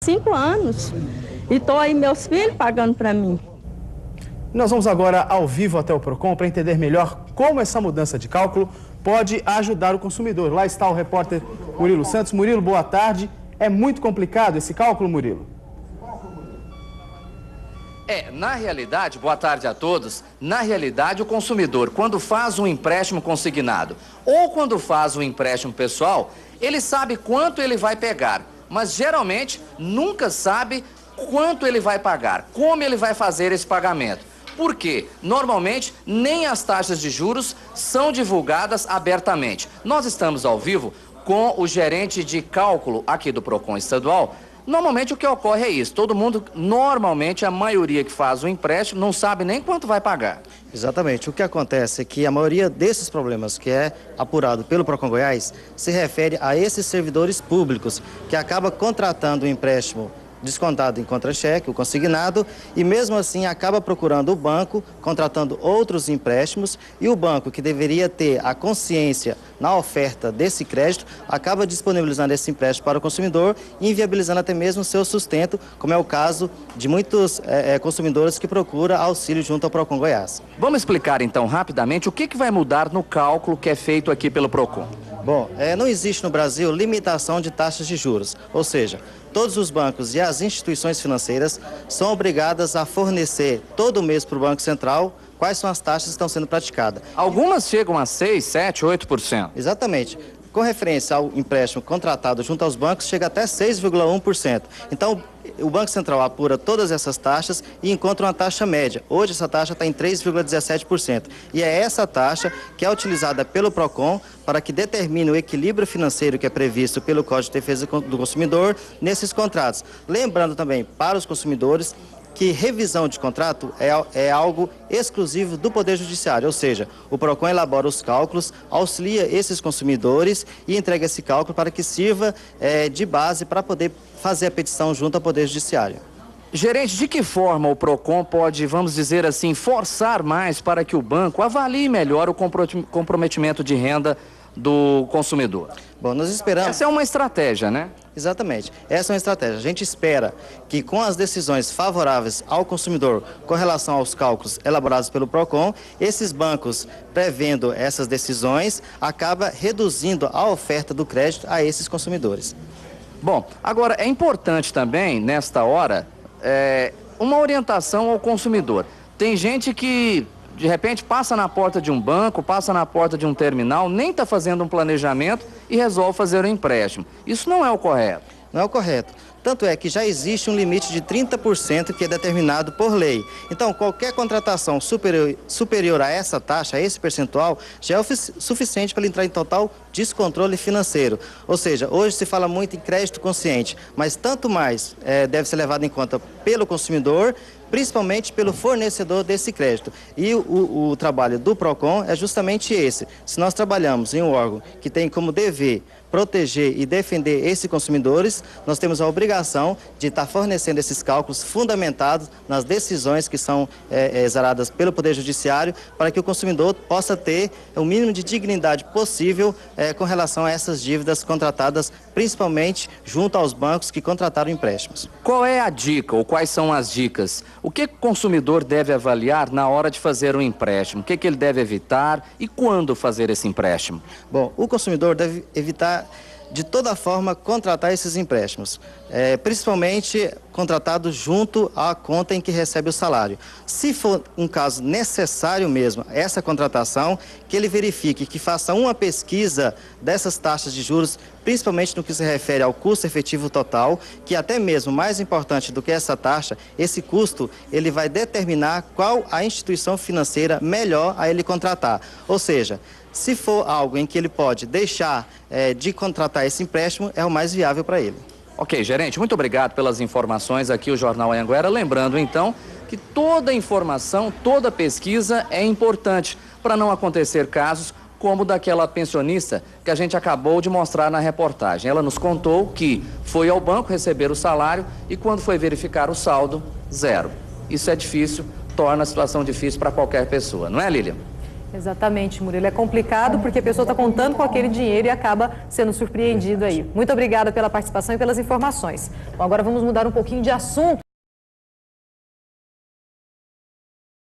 5 anos. E estou aí, meus filhos pagando para mim. Nós vamos agora ao vivo até o PROCON para entender melhor como essa mudança de cálculo pode ajudar o consumidor. Lá está o repórter Murilo Santos. Murilo, boa tarde. É muito complicado esse cálculo, Murilo? Na realidade, boa tarde a todos, na realidade o consumidor, quando faz um empréstimo consignado ou quando faz um empréstimo pessoal, ele sabe quanto ele vai pegar, mas geralmente nunca sabe quanto ele vai pagar, como ele vai fazer esse pagamento. Por quê? Normalmente nem as taxas de juros são divulgadas abertamente. Nós estamos ao vivo com o gerente de cálculo aqui do PROCON estadual. Normalmente o que ocorre é isso, todo mundo, normalmente a maioria que faz o empréstimo não sabe nem quanto vai pagar. Exatamente, o que acontece é que a maioria desses problemas que é apurado pelo PROCON Goiás se refere a esses servidores públicos que acabam contratando o empréstimo descontado em contra-cheque, o consignado, e mesmo assim acaba procurando o banco, contratando outros empréstimos, e o banco, que deveria ter a consciência na oferta desse crédito, acaba disponibilizando esse empréstimo para o consumidor, inviabilizando até mesmo o seu sustento, como é o caso de muitos consumidores que procuram auxílio junto ao PROCON Goiás. Vamos explicar então rapidamente o que vai mudar no cálculo que é feito aqui pelo PROCON. Bom, não existe no Brasil limitação de taxas de juros, ou seja, todos os bancos e as instituições financeiras são obrigadas a fornecer todo mês para o Banco Central quais são as taxas que estão sendo praticadas. Algumas chegam a 6%, 7%, 8%. Exatamente. Com referência ao empréstimo contratado junto aos bancos, chega até 6,1%. Então, o Banco Central apura todas essas taxas e encontra uma taxa média. Hoje, essa taxa está em 3,17%. E é essa taxa que é utilizada pelo PROCON para que determine o equilíbrio financeiro que é previsto pelo Código de Defesa do Consumidor nesses contratos. Lembrando também para os consumidores que revisão de contrato é algo exclusivo do Poder Judiciário, ou seja, o PROCON elabora os cálculos, auxilia esses consumidores e entrega esse cálculo para que sirva de base para poder fazer a petição junto ao Poder Judiciário. Gerente, de que forma o PROCON pode, vamos dizer assim, forçar mais para que o banco avalie melhor o comprometimento de renda do consumidor? Bom, nós esperamos... Essa é uma estratégia, né? Exatamente. Essa é uma estratégia. A gente espera que com as decisões favoráveis ao consumidor com relação aos cálculos elaborados pelo PROCON, esses bancos, prevendo essas decisões, acaba reduzindo a oferta do crédito a esses consumidores. Bom, agora é importante também, nesta hora, uma orientação ao consumidor. Tem gente que, de repente, passa na porta de um banco, passa na porta de um terminal, nem está fazendo um planejamento e resolve fazer um empréstimo. Isso não é o correto. Não é o correto. Tanto é que já existe um limite de 30% que é determinado por lei. Então, qualquer contratação superior a essa taxa, a esse percentual, já é o suficiente para ele entrar em total descontrole financeiro. Ou seja, hoje se fala muito em crédito consciente, mas tanto mais deve ser levado em conta pelo consumidor, principalmente pelo fornecedor desse crédito. E o trabalho do PROCON é justamente esse. Se nós trabalhamos em um órgão que tem como dever proteger e defender esses consumidores, nós temos a obrigação de estar fornecendo esses cálculos fundamentados nas decisões que são exaradas pelo Poder Judiciário, para que o consumidor possa ter o mínimo de dignidade possível com relação a essas dívidas contratadas, principalmente junto aos bancos que contrataram empréstimos. Qual é a dica ou quais são as dicas? O que o consumidor deve avaliar na hora de fazer um empréstimo? O que ele deve evitar e quando fazer esse empréstimo? Bom, o consumidor deve evitar de toda forma contratar esses empréstimos, principalmente contratados junto à conta em que recebe o salário. Se for um caso necessário mesmo, essa contratação, que ele verifique, que faça uma pesquisa dessas taxas de juros, principalmente no que se refere ao custo efetivo total, que até mesmo mais importante do que essa taxa, esse custo ele vai determinar qual a instituição financeira melhor a ele contratar. Ou seja, se for algo em que ele pode deixar de contratar esse empréstimo, é o mais viável para ele. Ok, gerente, muito obrigado pelas informações aqui, o Jornal Anhanguera. Lembrando, então, que toda informação, toda pesquisa é importante para não acontecer casos como daquela pensionista que a gente acabou de mostrar na reportagem. Ela nos contou que foi ao banco receber o salário e quando foi verificar o saldo, zero. Isso é difícil, torna a situação difícil para qualquer pessoa, não é, Lilian? Exatamente, Murilo. É complicado porque a pessoa está contando com aquele dinheiro e acaba sendo surpreendido aí. Muito obrigada pela participação e pelas informações. Bom, agora vamos mudar um pouquinho de assunto.